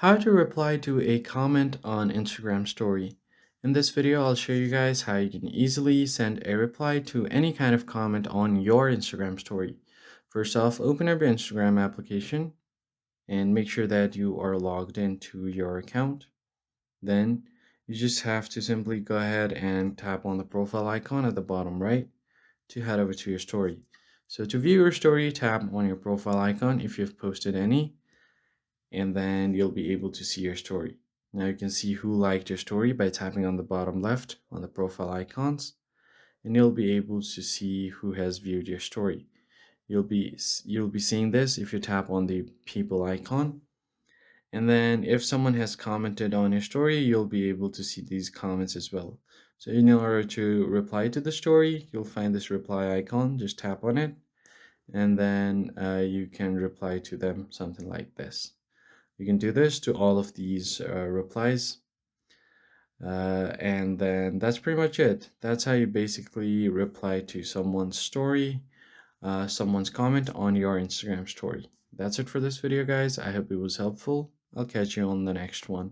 How to reply to a comment on Instagram story. In this video, I'll show you guys how you can easily send a reply to any kind of comment on your Instagram story. First off, open up your Instagram application and make sure that you are logged into your account. Then you just have to simply go ahead and tap on the profile icon at the bottom right to head over to your story. So to view your story, tap on your profile icon if you've posted any, and then you'll be able to see your story. Now you can see who liked your story by tapping on the bottom left on the profile icons, and you'll be able to see who has viewed your story. You'll be seeing this if you tap on the people icon, and then if someone has commented on your story, you'll be able to see these comments as well. So in order to reply to the story, you'll find this reply icon, just tap on it, and then you can reply to them something like this. You can do this to all of these replies. And then that's pretty much it. That's how you basically reply to someone's story, someone's comment on your Instagram story. That's it for this video, guys. I hope it was helpful. I'll catch you on the next one.